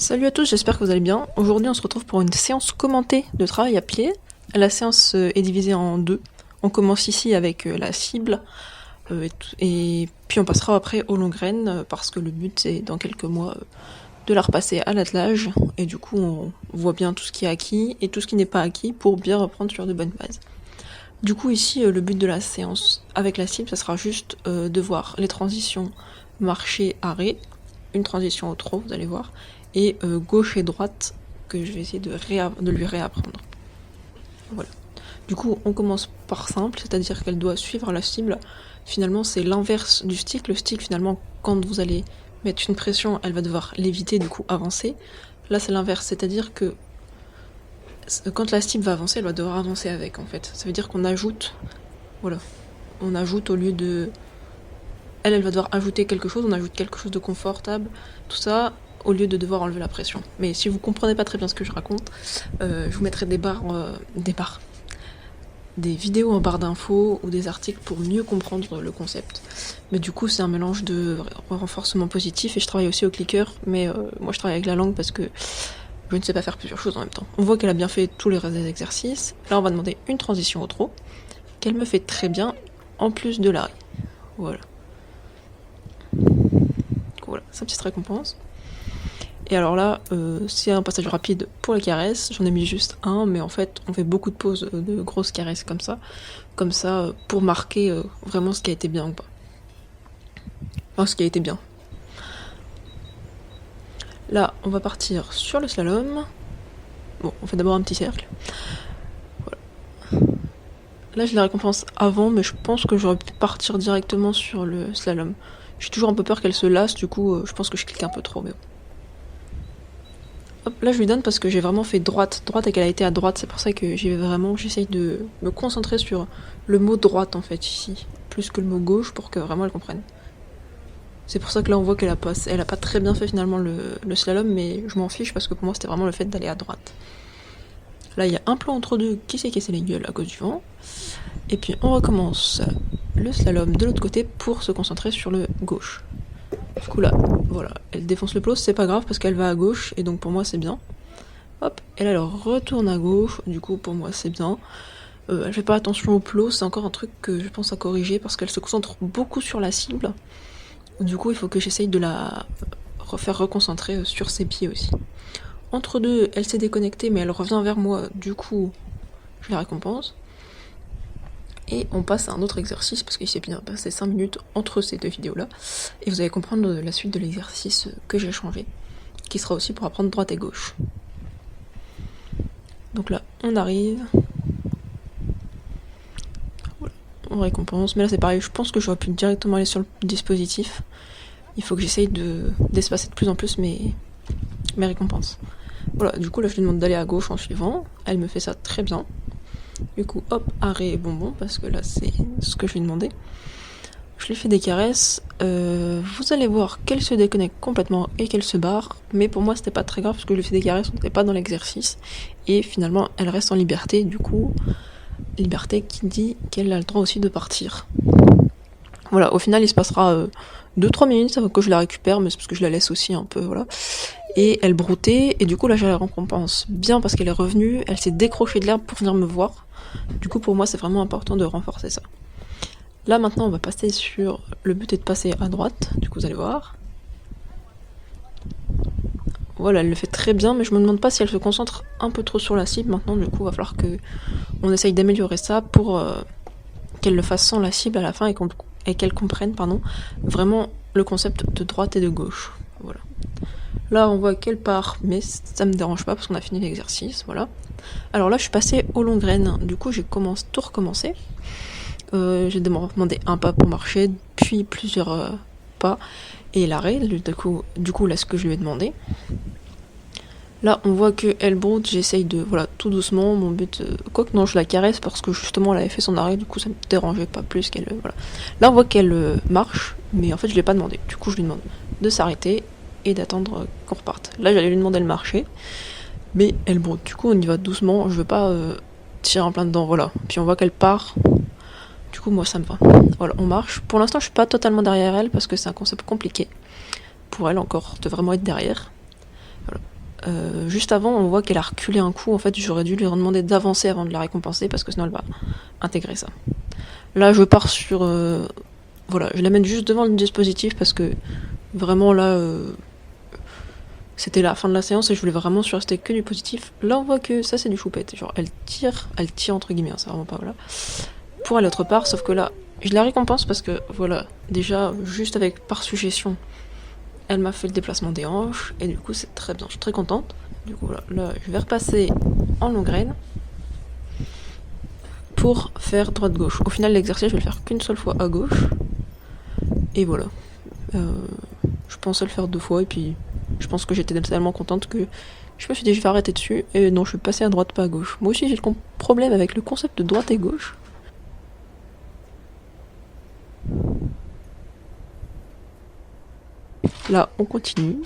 Salut à tous, j'espère que vous allez bien. Aujourd'hui on se retrouve pour une séance commentée de travail à pied. La séance est divisée en deux. On commence ici avec la cible, et puis on passera après aux longues graines, parce que le but c'est dans quelques mois de la repasser à l'attelage, et du coup on voit bien tout ce qui est acquis et tout ce qui n'est pas acquis pour bien reprendre sur de bonnes bases. Du coup ici le but de la séance avec la cible, ça sera juste de voir les transitions marché-arrêt, une transition au trot, vous allez voir, et gauche et droite que je vais essayer de lui réapprendre. Voilà. Du coup, on commence par simple, c'est-à-dire qu'elle doit suivre la cible. Finalement, c'est l'inverse du stick. Le stick, finalement, quand vous allez mettre une pression, elle va devoir l'éviter, du coup avancer. Là, c'est l'inverse, c'est-à-dire que quand la cible va avancer, elle va devoir avancer avec, en fait. Ça veut dire qu'on ajoute, voilà, on ajoute au lieu de... Elle va devoir ajouter quelque chose, on ajoute quelque chose de confortable, tout ça, au lieu de devoir enlever la pression. Mais si vous comprenez pas très bien ce que je raconte, je vous mettrai des vidéos en barre d'infos ou des articles pour mieux comprendre le concept. Mais du coup, c'est un mélange de renforcement positif, et je travaille aussi au clicker, mais moi je travaille avec la langue parce que je ne sais pas faire plusieurs choses en même temps. On voit qu'elle a bien fait tous les restes des exercices. Là, on va demander une transition au trot, qu'elle me fait très bien, en plus de l'arrêt. Voilà. Voilà, sa petite récompense. Et alors là, c'est un passage rapide pour les caresses. J'en ai mis juste un, mais en fait, on fait beaucoup de pauses de grosses caresses comme ça, pour marquer vraiment ce qui a été bien ou pas. Enfin, ce qui a été bien. Là, on va partir sur le slalom. Bon, on fait d'abord un petit cercle. Voilà. Là, j'ai la récompense avant, mais je pense que j'aurais pu partir directement sur le slalom. J'ai toujours un peu peur qu'elle se lasse, du coup, je pense que je clique un peu trop, mais bon. Hop, là je lui donne parce que j'ai vraiment fait droite et qu'elle a été à droite, c'est pour ça que j'y vais vraiment, j'essaye de me concentrer sur le mot droite en fait ici, plus que le mot gauche pour que vraiment elle comprenne. C'est pour ça que là on voit qu'elle a pas très bien fait finalement le slalom, mais je m'en fiche parce que pour moi c'était vraiment le fait d'aller à droite. Là il y a un plan entre deux qui s'est cassé les gueules à cause du vent, et puis on recommence le slalom de l'autre côté pour se concentrer sur le gauche. Du coup là, voilà, elle défonce le plot, c'est pas grave parce qu'elle va à gauche et donc pour moi c'est bien. Hop, et là elle retourne à gauche, du coup pour moi c'est bien. Elle fait pas attention au plot, c'est encore un truc que je pense à corriger parce qu'elle se concentre beaucoup sur la cible. Du coup il faut que j'essaye de la refaire reconcentrer sur ses pieds aussi. Entre deux, elle s'est déconnectée mais elle revient vers moi, du coup je la récompense. Et on passe à un autre exercice parce qu'il s'est bien passé 5 minutes entre ces deux vidéos là. Et vous allez comprendre la suite de l'exercice que j'ai changé, qui sera aussi pour apprendre droite et gauche. Donc là, on arrive. Voilà, on récompense. Mais là c'est pareil, je pense que j'aurais pu directement aller sur le dispositif. Il faut que j'essaye d'espacer de plus en plus mes récompenses. Voilà, du coup là je lui demande d'aller à gauche en suivant. Elle me fait ça très bien. Du coup, hop, arrêt et bonbon, parce que là, c'est ce que je lui ai demandé. Je lui fais des caresses. Vous allez voir qu'elle se déconnecte complètement et qu'elle se barre. Mais pour moi, c'était pas très grave, parce que je lui fais des caresses, on n'était pas dans l'exercice. Et finalement, elle reste en liberté. Du coup, liberté qui dit qu'elle a le droit aussi de partir. Voilà, au final, il se passera 2-3 minutes avant que je la récupère, mais c'est parce que je la laisse aussi un peu, voilà. Et elle broutait, et du coup là j'ai la récompense bien parce qu'elle est revenue, elle s'est décrochée de l'herbe pour venir me voir. Du coup pour moi c'est vraiment important de renforcer ça. Là maintenant on va passer sur... Le but est de passer à droite, du coup vous allez voir. Voilà, elle le fait très bien, mais je me demande pas si elle se concentre un peu trop sur la cible maintenant, du coup il va falloir que on essaye d'améliorer ça pour qu'elle le fasse sans la cible à la fin et qu'elle comprenne vraiment le concept de droite et de gauche. Voilà. Là, on voit qu'elle part, mais ça me dérange pas parce qu'on a fini l'exercice, voilà. Alors là, je suis passée aux longues graines. Du coup, j'ai tout recommencé. J'ai demandé un pas pour marcher, puis plusieurs pas, et l'arrêt, du coup, là, ce que je lui ai demandé. Là, on voit qu'elle broute, j'essaye de... Voilà, tout doucement, mon but... Quoique non, je la caresse parce que justement, elle avait fait son arrêt, du coup, ça me dérangeait pas plus qu'elle... Voilà. Là, on voit qu'elle marche, mais en fait, je l'ai pas demandé. Du coup, je lui demande de s'arrêter et d'attendre qu'on reparte. Là, j'allais lui demander le marcher, mais elle broute. Du coup, on y va doucement, je veux pas tirer en plein dedans, voilà. Puis on voit qu'elle part. Du coup, moi, ça me va. Voilà, on marche. Pour l'instant, je suis pas totalement derrière elle parce que c'est un concept compliqué pour elle encore de vraiment être derrière. Voilà. Juste avant, on voit qu'elle a reculé un coup. En fait, j'aurais dû lui demander d'avancer avant de la récompenser parce que sinon elle va intégrer ça. Là, je pars sur... voilà, je l'amène juste devant le dispositif parce que vraiment là, c'était la fin de la séance et je voulais vraiment surrester que du positif. Là, on voit que ça, c'est du choupette. Genre, elle tire entre guillemets, hein, c'est vraiment pas voilà. Pour aller autre part, sauf que là, je la récompense parce que voilà, déjà, juste avec par suggestion, elle m'a fait le déplacement des hanches et du coup, c'est très bien. Je suis très contente. Du coup, voilà, là, je vais repasser en long graine pour faire droite-gauche. Au final, l'exercice, je vais le faire qu'une seule fois à gauche. Et voilà. Je pensais le faire 2 fois et puis je pense que j'étais tellement contente que je me suis dit je vais arrêter dessus et non, je suis passée à droite pas à gauche. Moi aussi j'ai le problème avec le concept de droite et gauche. Là on continue.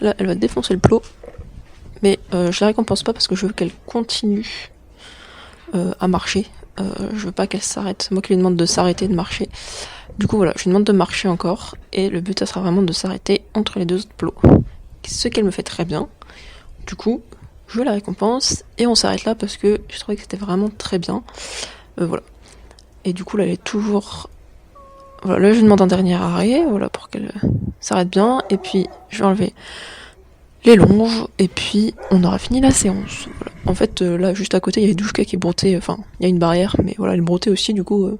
Là elle va défoncer le plot. Mais je la récompense pas parce que je veux qu'elle continue à marcher. Je veux pas qu'elle s'arrête. C'est moi qui lui demande de s'arrêter de marcher. Du coup voilà, je lui demande de marcher encore. Et le but ça sera vraiment de s'arrêter entre les 2 autres plots. Ce qu'elle me fait très bien. Du coup, je la récompense. Et on s'arrête là parce que je trouvais que c'était vraiment très bien. Voilà. Et du coup là elle est toujours... Voilà, là je lui demande un dernier arrêt, voilà, pour qu'elle s'arrête bien. Et puis je vais enlever les longes, et puis on aura fini la séance. Voilà. En fait, là, juste à côté, il y a Douchka qui broutait, enfin, il y a une barrière, mais voilà, elle broutait aussi, du coup,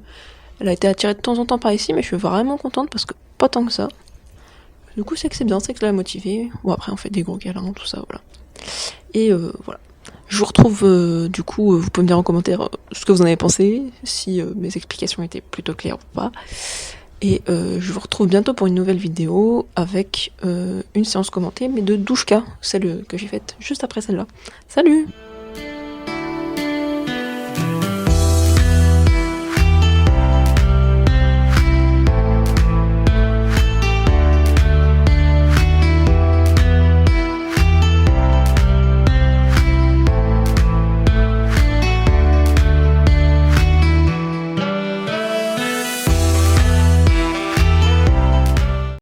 elle a été attirée de temps en temps par ici, mais je suis vraiment contente parce que pas tant que ça. Du coup, c'est que c'est bien, c'est que je l'ai motivée. Bon, après, on fait des gros câlins, tout ça, voilà. Et voilà. Je vous retrouve, du coup, vous pouvez me dire en commentaire ce que vous en avez pensé, si mes explications étaient plutôt claires ou pas. Et je vous retrouve bientôt pour une nouvelle vidéo avec une séance commentée, mais de Douchka, celle que j'ai faite juste après celle-là. Salut!